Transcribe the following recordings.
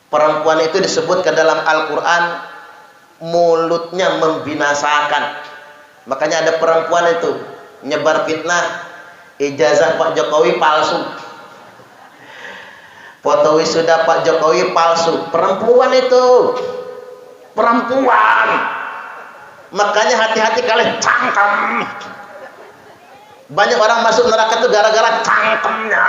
Perempuan itu disebutkan dalam Al-Quran mulutnya membinasakan. Makanya ada perempuan itu nyebar fitnah, ijazah Pak Jokowi palsu, foto wisuda Pak Jokowi palsu. Perempuan itu, perempuan. Makanya hati-hati kalian, cangkem. Banyak orang masuk neraka itu gara-gara cangkemnya.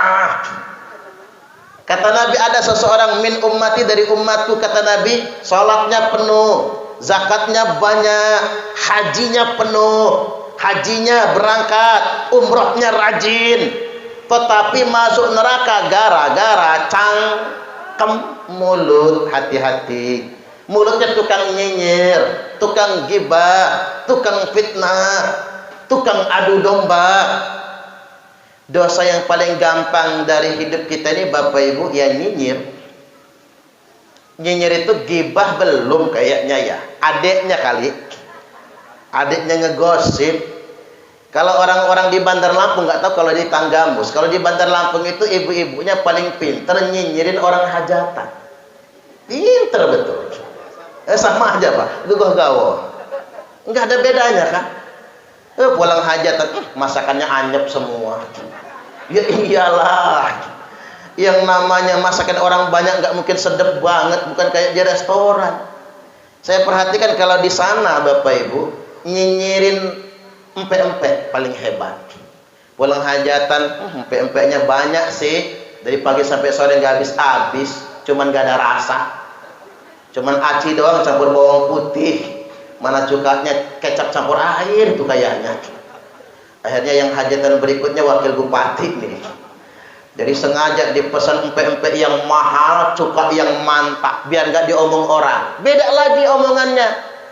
Kata Nabi, ada seseorang min ummati, dari umatku, kata Nabi, salatnya penuh, zakatnya banyak, hajinya penuh, hajinya berangkat, umrohnya rajin, tetapi masuk neraka gara-gara cangkem mulut. Hati-hati, mulutnya tukang nyinyir, tukang gibah, tukang fitnah, tukang adu domba. Dosa yang paling gampang dari hidup kita ini Bapak Ibu, ya nyinyir. Nyinyir itu gibah belum kayaknya ya. Adiknya kali. Adiknya ngegosip. Kalau orang-orang di Bandar Lampung nggak tahu kalau di Tanggamus. Kalau di Bandar Lampung itu ibu-ibunya paling pinter nyinyirin orang hajatan. Pinter betul. Sama aja Pak. Gawa. Nggak ada bedanya kan? Pulang hajatan, masakannya anyep semua. Ya iyalah, yang namanya masakan orang banyak nggak mungkin sedap banget, bukan kayak di restoran. Saya perhatikan kalau di sana Bapak Ibu nyinyirin empek-empek paling hebat. Pulang hajatan, empek-empeknya banyak sih, dari pagi sampai sore nggak habis-habis, cuman nggak ada rasa, cuman aci doang campur bawang putih, mana cukanya kecap campur air itu kayaknya. Akhirnya yang hajatan berikutnya wakil bupati nih. Jadi sengaja dipesan empek-empek yang mahal, cuka yang mantap, biar nggak diomong orang. Beda lagi omongannya.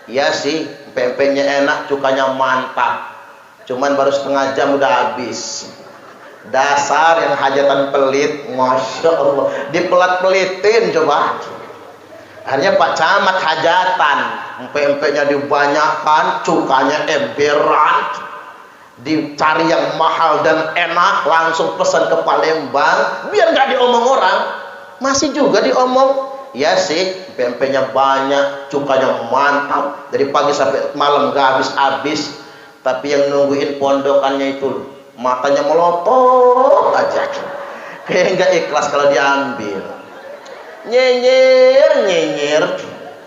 Ya sih, empek-empeknya enak, cukanya mantap. Cuman baru setengah jam udah habis. Dasar yang hajatan pelit, masya Allah. Dipelat-pelitin coba. Akhirnya Pak Camat hajatan, empek-empeknya dibanyakan, cukanya emberan. Dicari yang mahal dan enak, langsung pesan ke Palembang, biar nggak diomong orang. Masih juga diomong. Ya sih, empek-empeknya banyak, cukanya mantap, dari pagi sampai malam nggak habis-habis. Tapi yang nungguin pondokannya itu matanya melotot aja, kayak nggak ikhlas kalau diambil. Nyinyir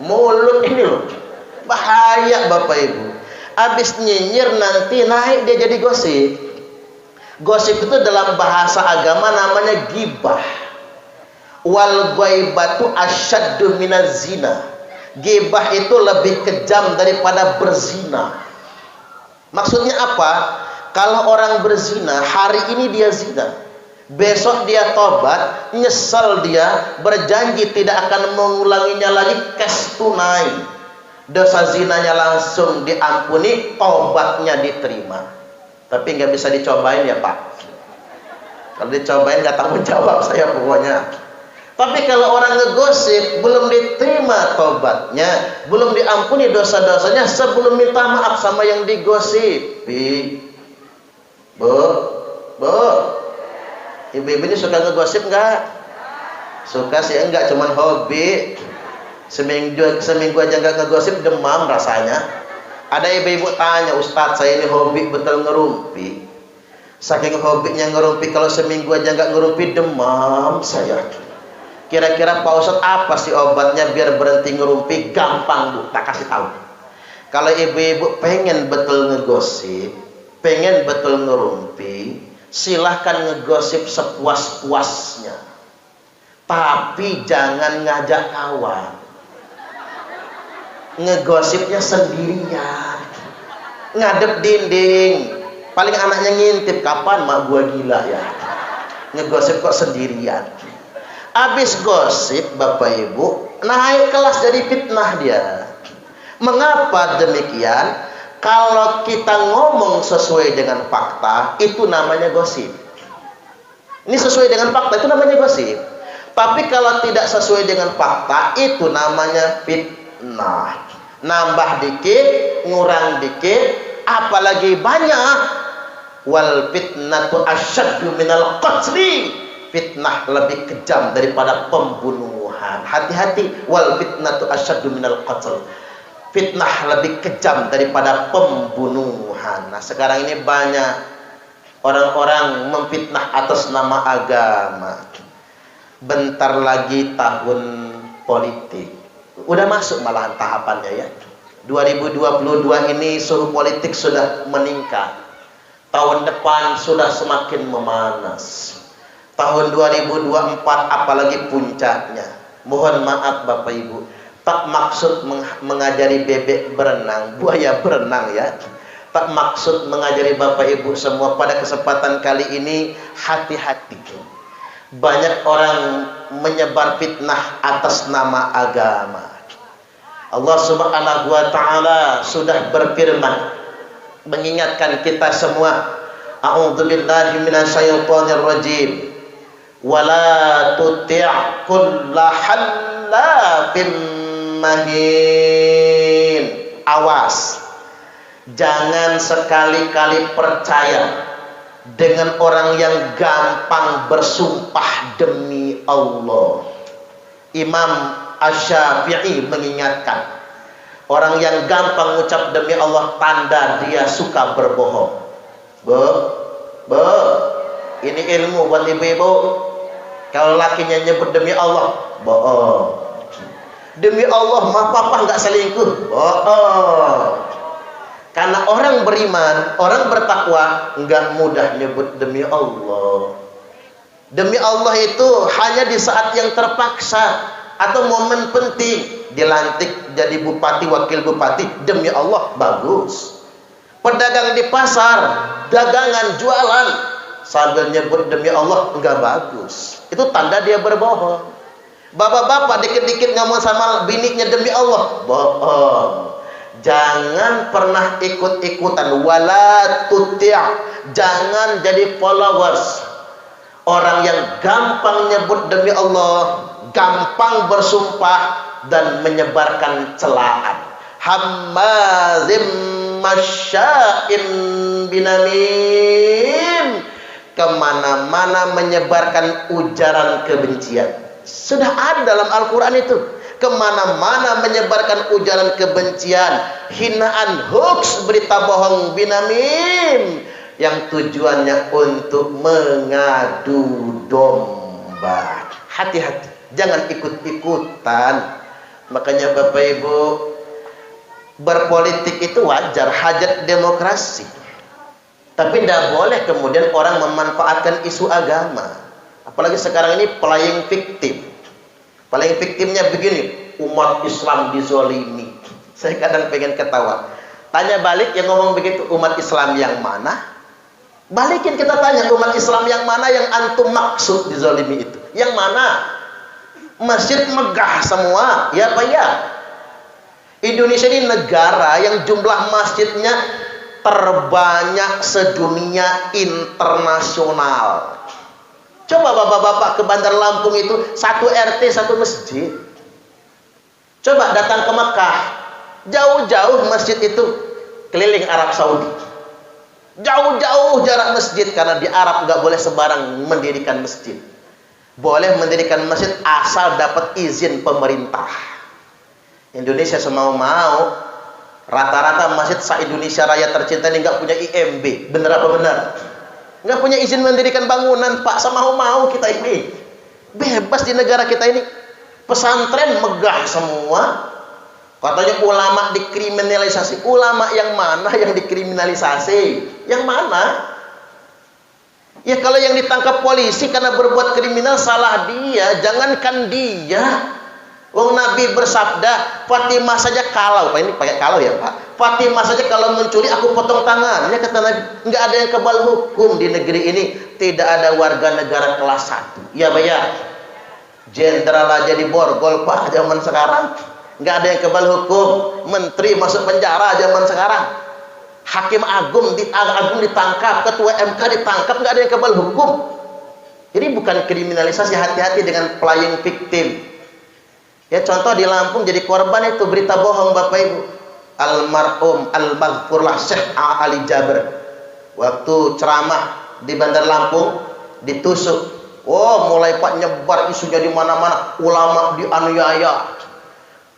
mulut ini loh, bahaya Bapak Ibu. Habis nyinyir nanti naik dia jadi gosip. Gosip itu dalam bahasa agama namanya gibah. Wal ghaibatu asyaddu minaz zina. Gibah itu lebih kejam daripada berzina. Maksudnya apa? Kalau orang berzina, hari ini dia zina, besok dia tobat, nyesel dia, berjanji tidak akan mengulanginya lagi, cash tunai. Dosa zinanya langsung diampuni, tobatnya diterima. Tapi nggak bisa dicobain ya Pak. Kalau dicobain nggak tanggung jawab saya pokoknya. Tapi kalau orang ngegosip, belum diterima tobatnya, belum diampuni dosa-dosanya sebelum minta maaf sama yang digosipi. Bu, ibu-ibu ini suka ngegosip nggak? Suka sih enggak, cuman hobi. Seminggu aja nggak ngegosip demam rasanya. Ada ibu-ibu tanya, Ustadz saya ini hobi betul ngerumpi. Saking hobinya ngerumpi, kalau seminggu aja nggak ngerumpi demam saya. Kira-kira Pak Ustadz apa sih obatnya biar berhenti ngerumpi? Gampang Bu, tak kasih tahu. Kalau ibu-ibu pengen betul ngegosip, pengen betul ngerumpi, silahkan ngegosip sepuas-puasnya. Tapi jangan ngajak kawan. Ngegosipnya sendirian, ngadep dinding, paling anaknya ngintip, kapan mak gua gila ya, ngegosip kok sendirian. Abis gosip Bapak Ibu naik kelas jadi fitnah dia. Mengapa demikian? Kalau kita ngomong sesuai dengan fakta, itu namanya gosip. Ini sesuai dengan fakta, itu namanya gosip. Tapi kalau tidak sesuai dengan fakta, itu namanya fitnah. Nambah dikit, ngurang dikit, apalagi banyak. Wal fitnatu asyaddu minal qatli. Fitnah lebih kejam daripada pembunuhan. hati-hati. Wal fitnatu asyaddu minal qatl. Fitnah lebih kejam daripada pembunuhan. Nah, sekarang ini banyak orang-orang memfitnah atas nama agama. Bentar lagi tahun politik. Udah masuk malahan tahapannya ya. 2022 ini suhu politik sudah meningkat. Tahun depan sudah semakin memanas. Tahun 2024 apalagi puncaknya. Mohon maaf Bapak Ibu, tak maksud mengajari bebek berenang, buaya berenang ya. Tak maksud mengajari Bapak Ibu semua. Pada kesempatan kali ini hati-hati. Banyak orang menyebar fitnah atas nama agama. Allah Subhanahu wa taala sudah berfirman mengingatkan kita semua. A'udzubillahi minasyaitonir rajim. Wala tuti' kulla hallafin mahin. Awas, jangan sekali-kali percaya dengan orang yang gampang bersumpah demi Allah. Imam Asy-Syafi'i mengingatkan, orang yang gampang ucap demi Allah tanda dia suka berbohong. Ini ilmu buat ibu-ibu. Kalau lakinya nyebut demi Allah, bohong. Demi Allah, ma papa nggak selingkuh, bohong. Karena orang beriman, orang bertakwa nggak mudah nyebut demi Allah. Demi Allah itu hanya di saat yang terpaksa atau momen penting. Dilantik jadi bupati, wakil bupati, demi Allah bagus. Pedagang di pasar, dagangan, jualan, sambil nyebut demi Allah enggak bagus. Itu tanda dia berbohong. Bapak-bapak dikit-dikit ngomong sama bininya demi Allah, bohong. Jangan pernah ikut-ikutan. Wala tuti', jangan jadi followers orang yang gampang nyebut demi Allah, gampang bersumpah dan menyebarkan celaan. Hammazim masya'in binamim, kemana-mana menyebarkan ujaran kebencian. Sudah ada dalam Al-Quran itu. Kemana-mana menyebarkan ujaran kebencian, hinaan, hoax, berita bohong, binamim, yang tujuannya untuk mengadu domba. Hati-hati, jangan ikut-ikutan. Makanya Bapak Ibu, berpolitik itu wajar, hajat demokrasi. Tapi tidak boleh kemudian orang memanfaatkan isu agama. Apalagi sekarang ini playing victim. Paling fiktifnya begini, umat Islam dizolimi. Saya kadang pengen ketawa. Tanya balik yang ngomong begitu, umat Islam yang mana? Balikin kita tanya, umat Islam yang mana yang antum maksud dizolimi itu? Yang mana? Masjid megah semua, ya Pak ya? Indonesia ini negara yang jumlah masjidnya terbanyak sedunia internasional. Coba bapak-bapak ke Bandar Lampung itu, satu RT satu masjid. Coba datang ke Mekah, jauh-jauh masjid itu keliling Arab Saudi. Jauh-jauh jarak masjid, karena di Arab nggak boleh sembarang mendirikan masjid. Boleh mendirikan masjid asal dapat izin pemerintah. Indonesia semau-mau. Rata-rata masjid se-Indonesia Raya tercinta ini nggak punya IMB. Bener apa benar? Nggak punya izin mendirikan bangunan, Pak. Semau-mau kita ini. Bebas di negara kita ini. Pesantren megah semua. Katanya ulama dikriminalisasi. Ulama yang mana yang dikriminalisasi? Yang mana? Ya kalau yang ditangkap polisi karena berbuat kriminal, salah dia. Jangankan dia. Wong Nabi bersabda, Fatimah saja kalau, Pak ini pakai kalau ya Pak. Fatimah saja kalau mencuri aku potong tangannya, kata Nabi. Nggak ada yang kebal hukum di negeri ini. Tidak ada warga negara kelas 1. Ya Pak ya. Jenderal aja di borgol Pak zaman sekarang. Nggak ada yang kebal hukum. Menteri masuk penjara zaman sekarang. Hakim Agung ditangkap, ketua MK ditangkap, nggak ada yang kebal hukum. Jadi bukan kriminalisasi, hati-hati dengan playing victim. Ya contoh di Lampung jadi korban itu berita bohong Bapak Ibu. Almarhum Al-Maghfurlah Syekh Ali Jaber waktu ceramah di Bandar Lampung ditusuk Oh, mulai Pak nyebar isunya di mana-mana, ulama dianiaya.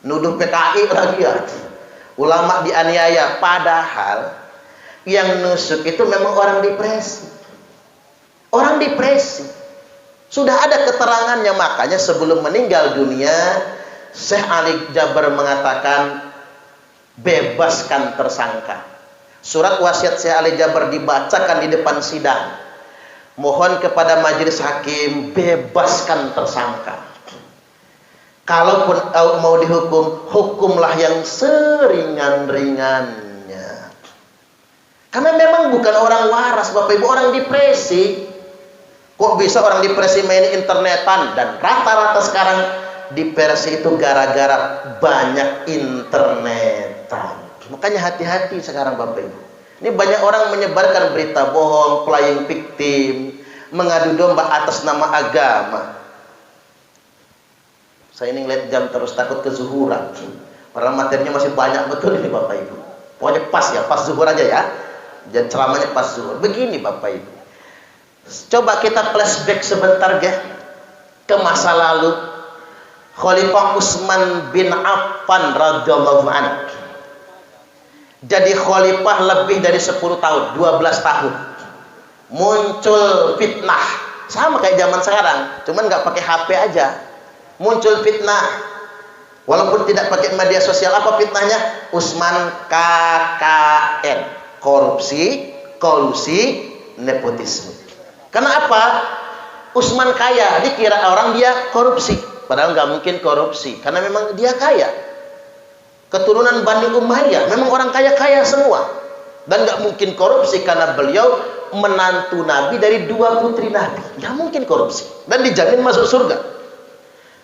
Nuduh PKI lagi ya. Ulama dianiaya, padahal yang nusuk itu memang orang depresi. Orang depresi. Sudah ada keterangannya, makanya sebelum meninggal dunia Syekh Ali Jaber mengatakan bebaskan tersangka. Surat wasiat Syekh Ali Jaber dibacakan di depan sidang. Mohon kepada majelis hakim bebaskan tersangka. Kalaupun mau dihukum, hukumlah yang seringan-ringannya. Karena memang bukan orang waras, Bapak Ibu, orang depresi. Kok bisa orang depresi main internetan? Dan rata-rata sekarang depresi itu gara-gara banyak internetan. Makanya hati-hati sekarang, Bapak Ibu. Ini banyak orang menyebarkan berita bohong, playing victim, mengadu domba atas nama agama. Saya ini ngeliat jam terus, takut kezuhuran. Padahal materinya masih banyak betul ini, Bapak Ibu. Pokoknya pas ya, pas zuhur aja ya. Dan ceramahnya pas zuhur. Begini, Bapak Ibu. Coba kita flashback sebentar ya ke masa lalu. Khalifah Utsman bin Affan radhiyallahu anhu jadi khalifah lebih dari 10 tahun, 12 tahun. Muncul fitnah, sama kayak zaman sekarang, cuman nggak pakai HP aja. Muncul fitnah, walaupun tidak pakai media sosial. Apa fitnahnya? Utsman KKN, korupsi, kolusi, nepotisme. Kenapa? Utsman kaya, dikira orang dia korupsi, padahal nggak mungkin korupsi, karena memang dia kaya. Keturunan Bani Umayyah, memang orang kaya-kaya semua. Dan nggak mungkin korupsi karena beliau menantu Nabi dari 2 putri Nabi. Nggak mungkin korupsi. Dan dijamin masuk surga.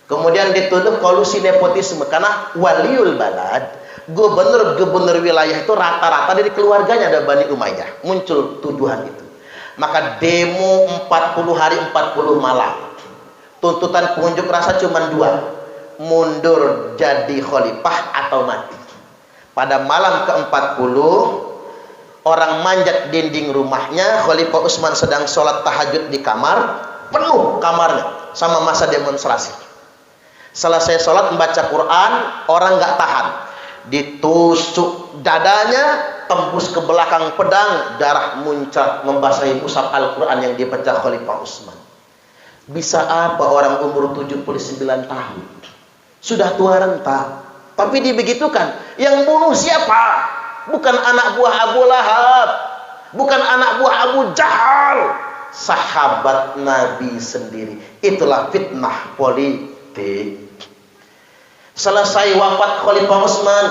Kemudian dituduh kolusi nepotisme karena waliul balad, gubernur wilayah itu rata-rata dari keluarganya ada Bani Umayyah. Muncul tuduhan itu. Maka demo 40 hari 40 malam. Tuntutan pengunjuk rasa cuma 2. Mundur jadi khalifah atau mati. Pada malam ke-40 orang manjat dinding rumahnya. Khalifah Utsman sedang sholat tahajud di kamar, penuh kamarnya sama masa demonstrasi. Selesai sholat membaca Quran, orang nggak tahan, ditusuk dadanya, tembus ke belakang pedang, darah muncrat membasahi mushaf Al-Quran yang dibaca Khalifah Utsman. Bisa apa orang umur 79 tahun, sudah tua renta, tapi dibegitukan? Yang bunuh siapa? Bukan anak buah Abu Lahab, bukan anak buah Abu Jahal, sahabat Nabi sendiri. Itulah fitnah politik. Selesai wafat Khalifah Utsman,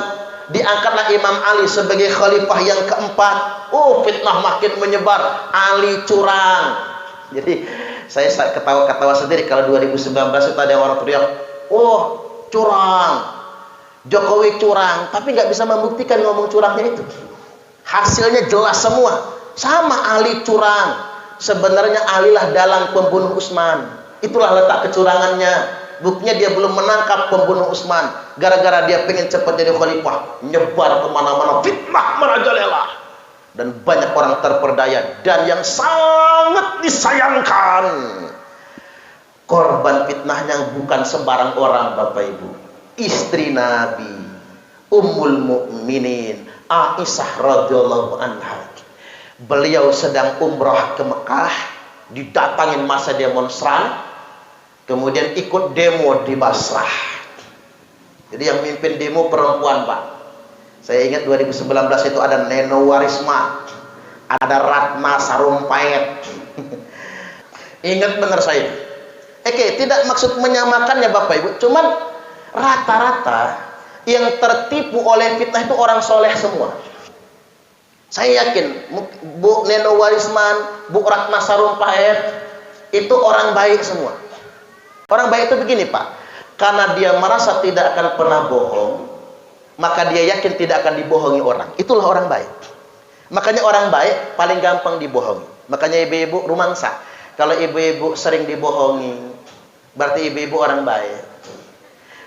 diangkatlah Imam Ali sebagai khalifah yang keempat. Oh, fitnah makin menyebar. Ali curang. Jadi saya ketawa-ketawa sendiri kalau 2019 itu ada orang teriak, oh curang, Jokowi curang, tapi nggak bisa membuktikan ngomong curangnya itu. Hasilnya jelas semua. Sama Ali curang. Sebenarnya Alilah dalang pembunuh Utsman. Itulah letak kecurangannya. Buktinya dia belum menangkap pembunuh Utsman. Gara-gara dia pengen cepat jadi khalifah, nyebar kemana-mana, fitnah merajalela. Dan banyak orang terperdaya. Dan yang sangat disayangkan, korban fitnahnya bukan sembarang orang, Bapak Ibu. Istri Nabi, Ummul Mukminin Aisyah radhiyallahu anha. Beliau sedang umrah ke Mekah, didatangin masa demonstran, kemudian ikut demo di Basrah. Jadi yang mimpin demo perempuan, Pak. Saya ingat 2019 itu ada Neno Warisma, ada Ratna Sarumpait. Ingat benar saya. Oke, tidak maksud menyamakannya Bapak Ibu, cuman rata-rata yang tertipu oleh fitnah itu orang soleh semua. Saya yakin Bu Neno Warisman, Bu Ratna Sarumpait itu orang baik semua. Orang baik itu begini, Pak, karena dia merasa tidak akan pernah bohong, maka dia yakin tidak akan dibohongi orang. Itulah orang baik. Makanya orang baik paling gampang dibohongi. Makanya ibu-ibu rumangsa, kalau ibu-ibu sering dibohongi, berarti ibu-ibu orang baik.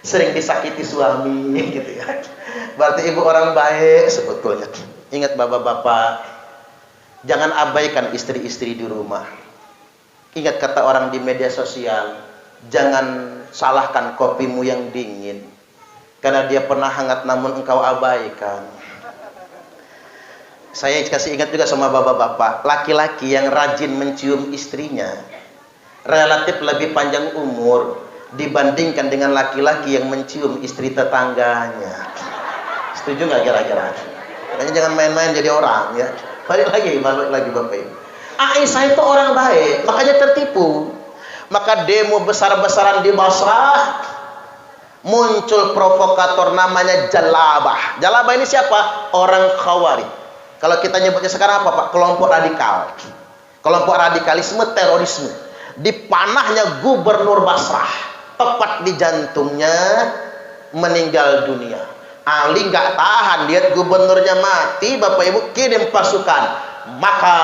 Sering disakiti suami gitu ya, berarti ibu orang baik sebetulnya. Ingat bapak-bapak, jangan abaikan istri-istri di rumah. Ingat kata orang di media sosial, jangan salahkan kopimu yang dingin, karena dia pernah hangat namun engkau abaikan. Saya kasih ingat juga sama bapak-bapak, laki-laki yang rajin mencium istrinya relatif lebih panjang umur dibandingkan dengan laki-laki yang mencium istri tetangganya. Setuju nggak kira-kira? Makanya jangan main-main jadi orang ya. Balik lagi Bapak Ibu. Aisyah itu orang baik, makanya tertipu. Maka demo besar-besaran di Basrah, muncul provokator namanya Jalabah. Jalabah ini siapa? Orang Khawarij. Kalau kita nyebutnya sekarang apa Pak? Kelompok radikal. Kelompok radikalisme, terorisme. Di panahnya gubernur Basrah, tepat di jantungnya, meninggal dunia. Ali nggak tahan lihat gubernurnya mati, Bapak Ibu kirim pasukan. Maka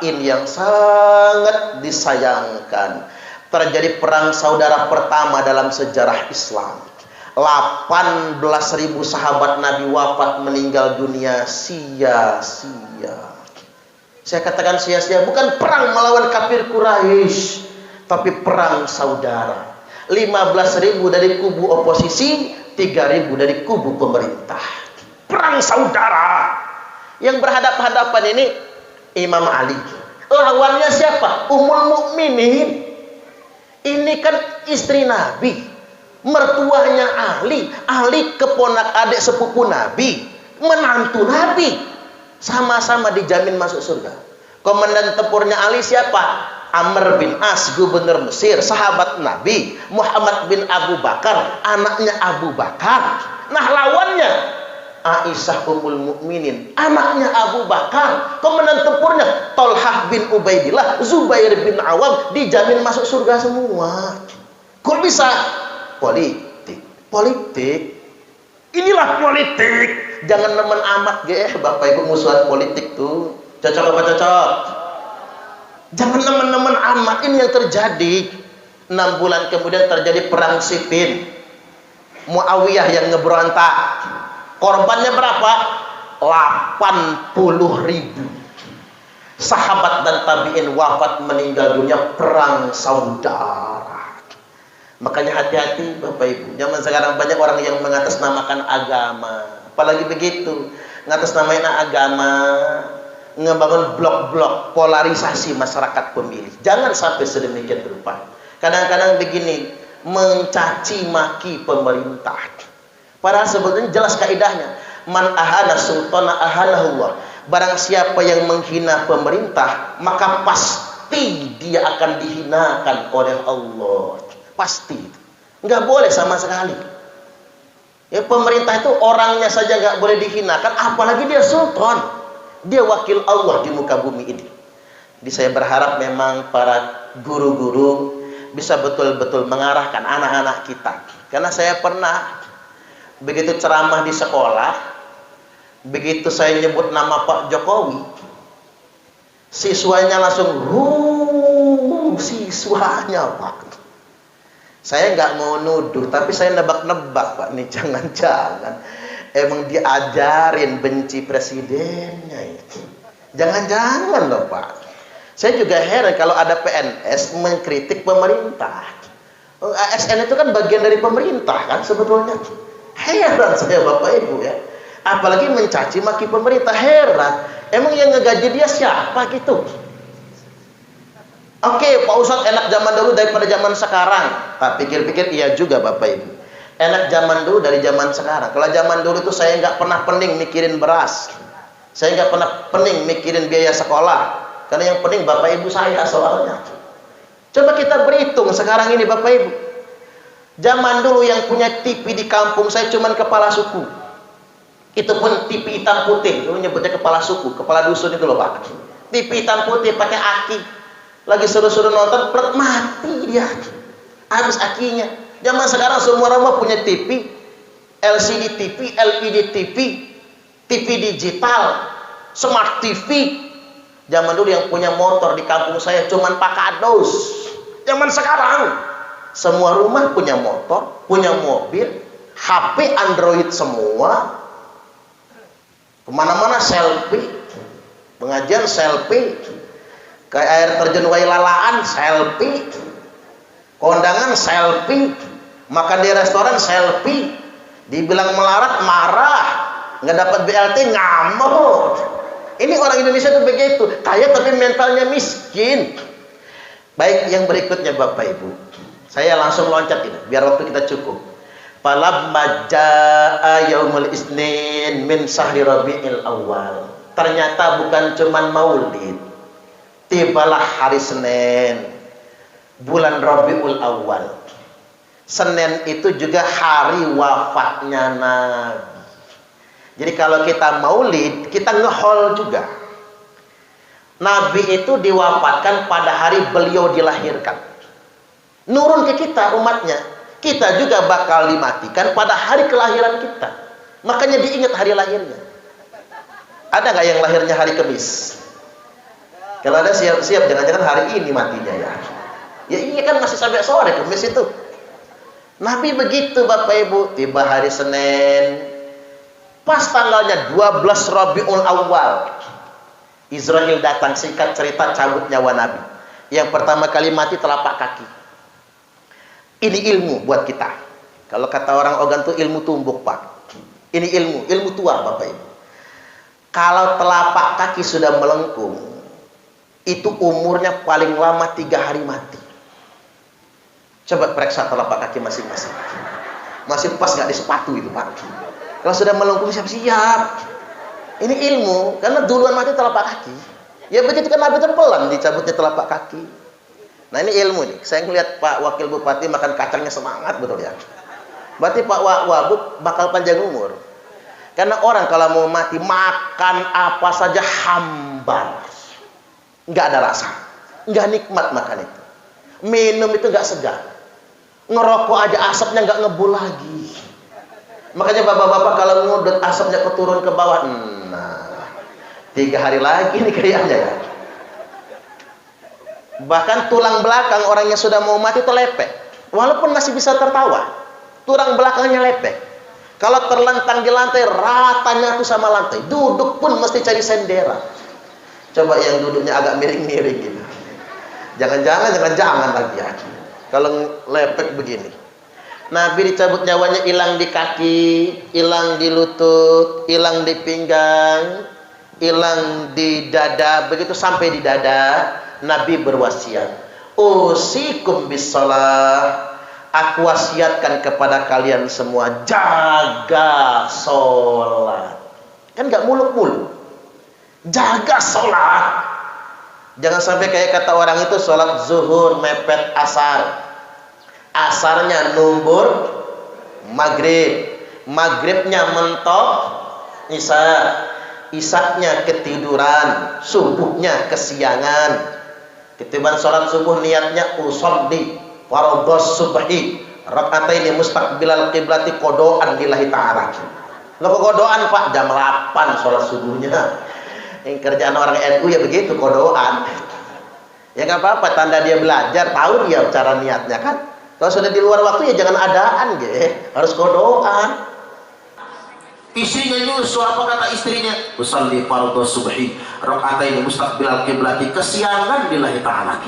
ini yang sangat disayangkan, terjadi perang saudara pertama dalam sejarah Islam. 18.000 sahabat Nabi wafat, meninggal dunia sia-sia. Saya katakan sia-sia, bukan perang melawan kafir Quraisy, tapi perang saudara. 15.000 dari kubu oposisi, 3.000 dari kubu pemerintah. Perang saudara. Yang berhadapan-hadapan ini Imam Ali. Lawannya siapa? Ummul Mukminin. Ini kan istri Nabi, mertuanya Ali. Ali keponak adik sepupu Nabi, menantu Nabi. Sama-sama dijamin masuk surga. Komandan tempurnya Ali siapa? Amr bin As, gubernur Mesir, sahabat Nabi. Muhammad bin Abu Bakar, anaknya Abu Bakar. Nah lawannya Aisyah Ummul Mukminin, anaknya Abu Bakar. Komandan tempurnya Tolhah bin Ubaidillah, Zubair bin Awam, dijamin masuk surga semua. Kok bisa? Politik. Inilah politik. Jangan nemen amat Bapak Ibu, musuhan politik tuh. Cocok apa cocok? Jangan nemen-nemen amat. Ini yang terjadi. 6 bulan kemudian terjadi perang Siffin. Muawiyah yang ngeberontak. Korbannya berapa? 80.000 sahabat dan tabi'in wafat, meninggal dunia, perang saudara. Makanya hati-hati Bapak Ibu. Zaman sekarang banyak orang yang mengatasnamakan agama. Apalagi begitu, ngatasnamain agama, ngebangun blok-blok polarisasi masyarakat pemilih. Jangan sampai sedemikian rupa. Kadang-kadang begini, mencaci maki pemerintah. Padahal sebetulnya jelas kaidahnya, man ahana sultana ahanahullah. Barang siapa yang menghina pemerintah, maka pasti dia akan dihinakan oleh Allah. Pasti. Nggak boleh sama sekali. Ya, pemerintah itu orangnya saja nggak boleh dihinakan, apalagi dia sultan. Dia wakil Allah di muka bumi ini. Jadi saya berharap memang para guru-guru bisa betul-betul mengarahkan anak-anak kita. Karena saya pernah begitu ceramah di sekolah, begitu saya nyebut nama Pak Jokowi, siswanya langsung siswanya Pak. Saya nggak mau nuduh, tapi saya nebak-nebak Pak, nih jangan-jangan emang diajarin benci presidennya itu. Jangan-jangan loh Pak. Saya juga heran kalau ada PNS mengkritik pemerintah. ASN itu kan bagian dari pemerintah kan sebetulnya. Heran saya Bapak Ibu ya. Apalagi mencaci maki pemerintah, heran. Emang yang ngegaji dia siapa gitu? Oke, Pak Ustadz enak zaman dulu daripada zaman sekarang. Tak pikir-pikir iya juga Bapak Ibu. Enak zaman dulu dari zaman sekarang. Kalau zaman dulu itu saya nggak pernah pening mikirin beras. Saya nggak pernah pening mikirin biaya sekolah. Karena yang pening Bapak Ibu saya soalnya. Coba kita berhitung sekarang ini Bapak Ibu. Zaman dulu yang punya TV di kampung saya cuman kepala suku. Itu pun TV hitam putih. Dulu nyebutnya kepala suku, kepala dusun itu loh Pak. TV hitam putih pakai aki. Lagi suruh-suruh nonton, perut mati dia. Habis akinya. Zaman sekarang semua rumah punya TV, LCD TV, LED TV, TV digital, Smart TV. Zaman dulu yang punya motor di kampung saya cuman Pak Kados. Zaman sekarang semua rumah punya motor, punya mobil, HP Android semua. Kemana-mana selfie, pengajian selfie. Kayak air terjun Wailalaan selfie, kondangan selfie, makan di restoran selfie, dibilang melarat marah, nggak dapat BLT ngamuk. Ini orang Indonesia tuh begitu, kaya tapi mentalnya miskin. Baik, yang berikutnya Bapak Ibu, saya langsung loncat ini biar waktu kita cukup. Falamma jaa yaumul isnin min syahri rabiul awal. Ternyata bukan cuman maulid. Tibalah hari Senin, bulan Rabiul Awal. Senin itu juga hari wafatnya Nabi. Jadi kalau kita maulid, kita ngehol juga. Nabi itu diwafatkan pada hari beliau dilahirkan. Nurun ke kita umatnya. Kita juga bakal dimatikan pada hari kelahiran kita. Makanya diingat hari lahirnya. Ada nggak yang lahirnya hari Kamis? Kalau ada siap-siap, jangan-jangan hari ini matinya ya. Ya ini kan masih sampai sore Kamis itu. Nabi begitu Bapak Ibu, tiba hari Senin. Pas tanggalnya 12 Rabiul Awal. Israel datang, singkat cerita cabut nyawa Nabi. Yang pertama kali mati telapak kaki. Ini ilmu buat kita. Kalau kata orang Ogan tuh ilmu tumbuk Pak. Ini ilmu tua Bapak Ibu. Kalau telapak kaki sudah melengkung, itu umurnya paling lama 3 hari mati. Coba periksa telapak kaki masing-masing. Masih pas nggak di sepatu itu Pak. Kalau sudah melengkung siap-siap. Ini ilmu, karena duluan mati telapak kaki. Ya begitu kan Nabi terpelan dicabutnya telapak kaki. Nah ini ilmu nih. Saya ngeliat Pak Wakil Bupati makan kacangnya semangat betul ya. Berarti Pak Wabub bakal panjang umur. Karena orang kalau mau mati makan apa saja hambar. Nggak ada rasa, nggak nikmat makan itu. Minum itu nggak segar. Ngerokok aja asapnya nggak ngebul lagi. Makanya bapak-bapak kalau ngudut asapnya keturun ke bawah, nah 3 hari lagi nih kayaknya ya. Bahkan tulang belakang orang yang sudah mau mati itu lepek. Walaupun masih bisa tertawa, tulang belakangnya lepek. Kalau terlentang di lantai, ratanya tuh sama lantai. Duduk pun mesti cari sendera. Coba yang duduknya agak miring-miring gitu. Jangan-jangan lagi ya. Kalau lepek begini. Nabi dicabut nyawanya, hilang di kaki, hilang di lutut, hilang di pinggang, hilang di dada. Begitu sampai di dada, Nabi berwasiat. Usikum bisalah. Aku wasiatkan kepada kalian semua, jaga sholat. Kan gak muluk-muluk. Jaga sholat. Jangan sampai kayak kata orang itu, sholat zuhur mepet asar, asarnya numbur maghrib, maghribnya mentok isya, isyaknya ketiduran, subuhnya kesiangan. Ketiban sholat subuh niatnya usolli fardhos subhi rakataini mustaqbilal qiblati kodoan lillahi ta'ala. Lo kodoan Pak jam 8 sholat subuhnya. Yang kerjaan orang NU ya begitu, kodoan. Ya nggak apa-apa, tanda dia belajar, tahu dia cara niatnya kan. Kalau sudah di luar waktu ya jangan adaan, harus kodoan. Istrinya nyusul, apa kata istrinya? Usalli fardhos subhi rakaatain mustaqbilal qiblati, kesiangan lillahi ta'ala.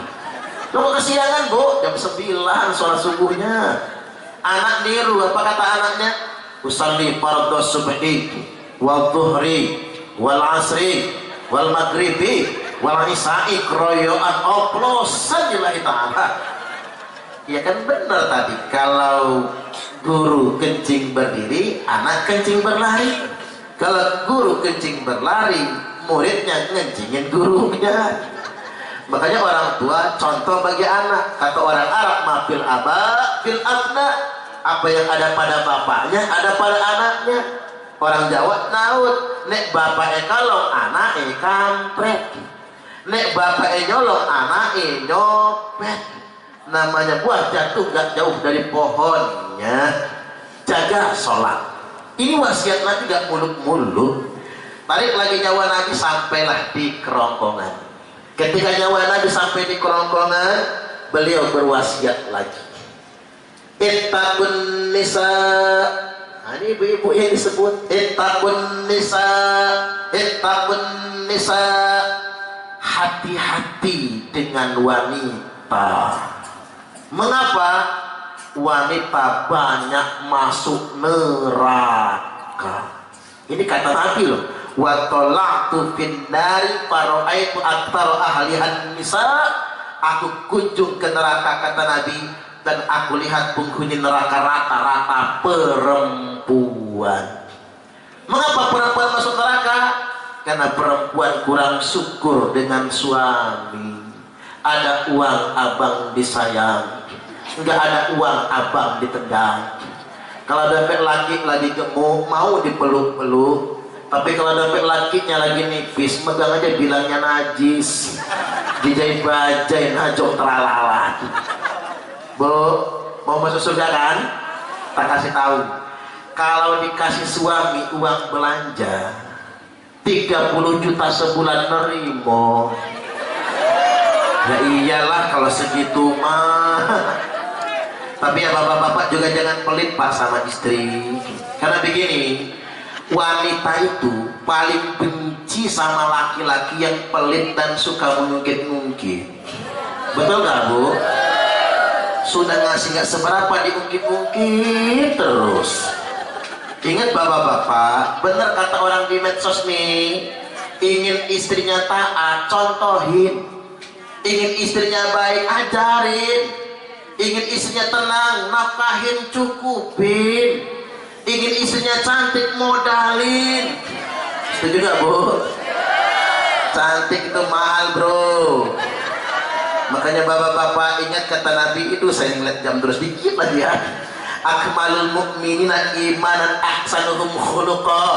Lo kesiangan Bu, jam 9 sholat subuhnya. Anak niru, apa kata anaknya? Usalli fardhos subhi wal dhuhri wal asri wal maghribi wal isya'i kroyoan oplosan lillahi ta'ala. Ya kan benar tadi, kalau guru kencing berdiri, anak kencing berlari. Kalau guru kencing berlari, muridnya ngencingin gurunya. Makanya orang tua contoh bagi anak. Kata orang Arab, mafil aba fil abna, apa yang ada pada bapaknya ada pada anaknya. Orang Jawa naut, nek bapake kalong anake kampret, nek bapake nyolong anake nyopet. Namanya buah jatuh gak jauh dari pohonnya. Jaga sholat. Ini wasiat Nabi gak muluk-muluk. Tarik lagi nyawa Nabi, sampailah di kerongkongan. Ketika nyawa Nabi sampai di kerongkongan, beliau berwasiat lagi. Ittaqun nisa. Nah, ini ibu-ibu yang disebut ittaqun nisa, ittaqun nisa. hati-hati dengan wanita. Mengapa? Wanita banyak masuk neraka. Ini kata Nabi loh. Wa talaqtu fin nari faraitu aktsara ahlihan nisa. Aku kunjung ke neraka, kata Nabi, dan aku lihat penghuni neraka rata-rata perempuan. Mengapa perempuan masuk neraka? Karena perempuan kurang syukur dengan suami. Ada uang abang disayang, nggak ada uang abang ditendang. Kalau dompet laki lagi gemuk mau dipeluk-peluk, tapi kalau dompet lakinya lagi nipis, megang aja bilangnya najis, dijahit-bajain, najok teralalat. Bu, mau masuk surga kan? Tak kasih tahu. Kalau dikasih suami uang belanja 30 juta sebulan nerimo. Ya iyalah kalau segitu mah. Tapi ya bapak-bapak juga jangan pelit pak sama istri. Karena begini, wanita itu paling benci sama laki-laki yang pelit dan suka mengungkit-ungkit. Betul gak bu? Sudah ngasih gak seberapa diungkit-ungkit terus. Ingat bapak-bapak, benar kata orang di medsos nih, ingin istrinya taat, contohin. Ingin istrinya baik, ajarin. Ingin istrinya tenang, nafkahin, cukupin. Ingin istrinya cantik, modalin. Setuju gak bu? Cantik itu mahal bro. Makanya bapak-bapak ingat kata Nabi itu, saya ngeliat jam terus dikit lagi ya. Akmalul mu'minina imanan ahsanuhum khuluqa.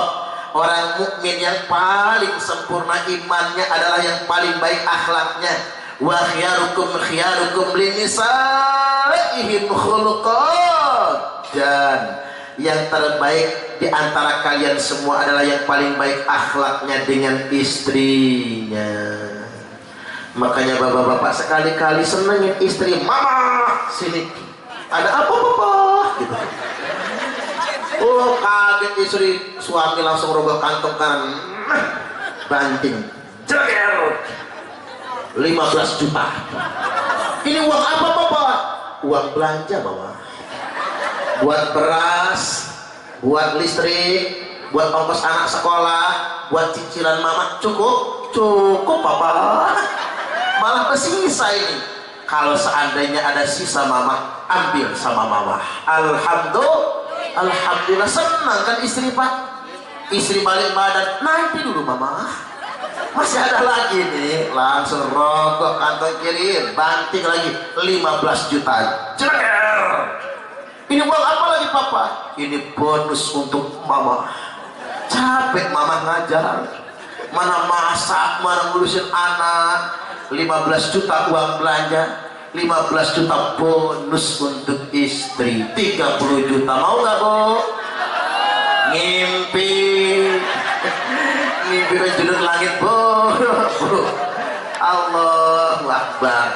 Orang mukmin yang paling sempurna imannya adalah yang paling baik akhlaknya. Wa khiyarukum khiyarukum linisaihim khuluqan. Dan yang terbaik di antara kalian semua adalah yang paling baik akhlaknya dengan istrinya. Makanya bapak-bapak sekali-kali senengin istri. Mama sini, ada apa papa? Gitu. Oh kaget istri, suami langsung rogoh kantong kanan, banting, jeger, 15 juta. Ini uang apa papa? Uang belanja mama. Buat beras, buat listrik, buat ongkos anak sekolah, buat cicilan mama. Cukup? Cukup papa. Malah bersisa ini. Kalau seandainya ada sisa mama, ambil sama mama. Alhamdulillah senang kan istri pak. Istri balik badan, nanti dulu mama, masih ada lagi nih. Langsung rokok kantong kiri, banting lagi 15 juta. Jeger. Ini uang apa lagi papa? Ini bonus untuk mama. Capek mama ngajar, mana masak, mana ngurusin anak. 15 juta uang belanja, 15 juta bonus untuk istri, 30 juta. Mau gak bu? Ngimpi menjulur langit bu. Allahu Akbar.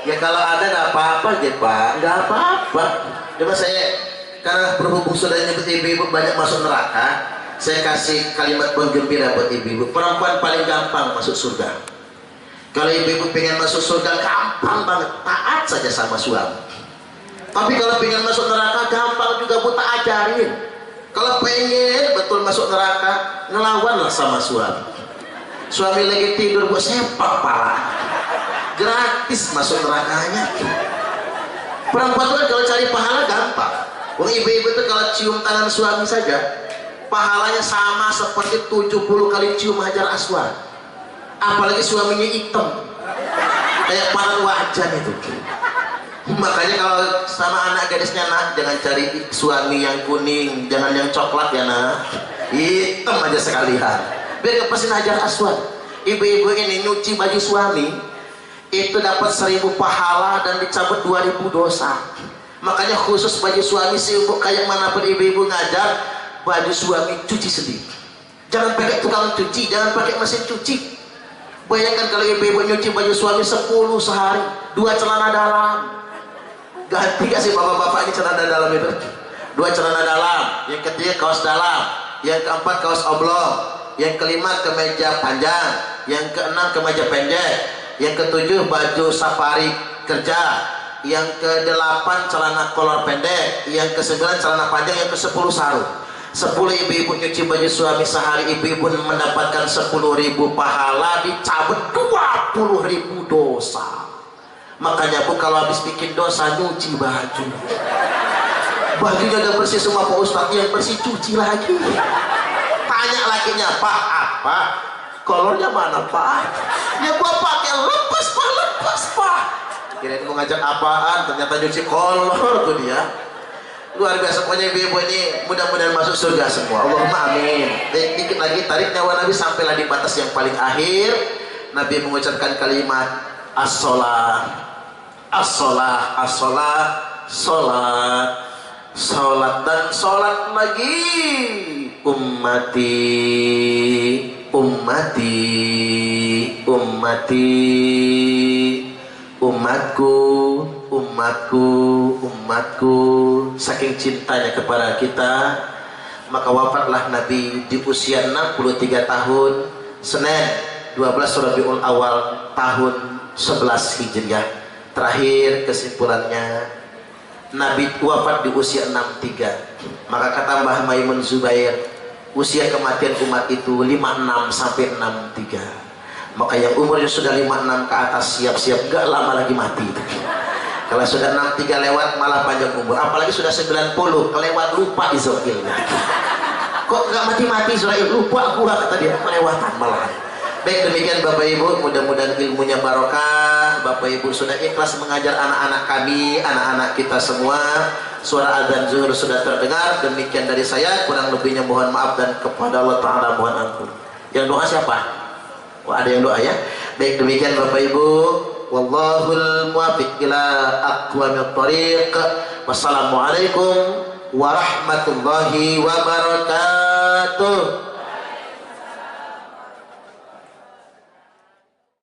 Ya kalau ada gak apa-apa ya pak, gak apa-apa. Coba saya, karena berhubung sudah nyebut ibu-ibu banyak masuk neraka, saya kasih kalimat penggembira buat ibu-ibu. Perempuan paling gampang masuk surga. Kalau ibu-ibu pengen masuk surga gampang banget, taat saja sama suami. Tapi kalau pengen masuk neraka gampang juga, bu, tak ajarin. Kalau pengen betul masuk neraka, ngelawanlah sama suami. Suami lagi tidur, bu, sepak pala, gratis masuk nerakanya. Perempuan itu kan kalau cari pahala gampang. Wong ibu-ibu itu kalau cium tangan suami saja, pahalanya sama seperti 70 kali cium hajar aswad. Apalagi suaminya hitam kayak paran wajan itu. Makanya kalau sama anak gadisnya, nak, jangan cari suami yang kuning, jangan yang coklat ya nak, hitam aja sekalian, biar kepesin hajar aswad. Ibu-ibu ini nyuci baju suami itu dapat 1000 pahala dan dicabut 2000 dosa. Makanya khusus baju suami sibuk kayak manapun ibu-ibu ngajar, baju suami cuci sendiri. Jangan pakai tukang cuci, jangan pakai mesin cuci. Bayangkan kalau ibu-ibu nyuci baju suami 10 sehari, 2 celana dalam. Ganti gak sih bapak-bapak ini celana dalam itu? 2 celana dalam, yang ketiga kaos dalam, yang keempat kaos oblong, yang kelima kemeja panjang, yang keenam kemeja pendek, yang ketujuh baju safari kerja, yang kedelapan celana kolor pendek, yang kesembilan celana panjang, yang kesepuluh sarung. 10 ibu-ibu nyuci baju suami sehari, ibu-ibu mendapatkan 10.000 pahala, dicabut 20.000 dosa. Makanya Bu kalau habis bikin dosa nyuci baju. Bajunya udah bersih semua Pak Ustadz, yang bersih cuci lagi. Tanya lakinya, Pak apa? Kolornya mana Pak? Ya gua pakai lepas Pak. Kirain mau ngajak apaan, ternyata nyuci kolor tuh dia. Luar biasa pokoknya ibu-ibu ini mudah-mudahan masuk surga semua. Allahumma amin. Dikit lagi tarik nyawa Nabi sampailah di batas yang paling akhir. Nabi mengucapkan kalimat as-sholah, as-sholah, as-sholah, sholat, sholat dan sholat lagi. Ummati, ummati, ummati, umatku, umatku, umatku. Saking cintanya kepada kita, maka wafatlah Nabi di usia 63 tahun, Senin 12 Rabiul Awal tahun 11 Hijriah. Terakhir kesimpulannya, Nabi wafat di usia 63. Maka kata Mbah Maimun Zubair, usia kematian umat itu 56 sampai 63. Maka yang umurnya sudah 56 ke atas siap-siap gak lama lagi mati. Kalau sudah 63 lewat malah panjang umur. Apalagi sudah 90 kelewat lupa Israel. Kok gak mati-mati Israel? Lupa gua kata dia, kelewatan malah. Baik, demikian Bapak Ibu, mudah-mudahan ilmunya barokah. Bapak Ibu sudah ikhlas mengajar anak-anak kami, anak-anak kita semua. Suara adzan zuhur sudah terdengar. Demikian dari saya, kurang lebihnya mohon maaf dan kepada Allah Ta'ala mohon ampun. Yang doa siapa? Wah, ada yang doa ya. Baik, demikian Bapak Ibu. Wallahul muwaffiq ila aqwamit thariq. Wassalamualaikum warahmatullahi wabarakatuh.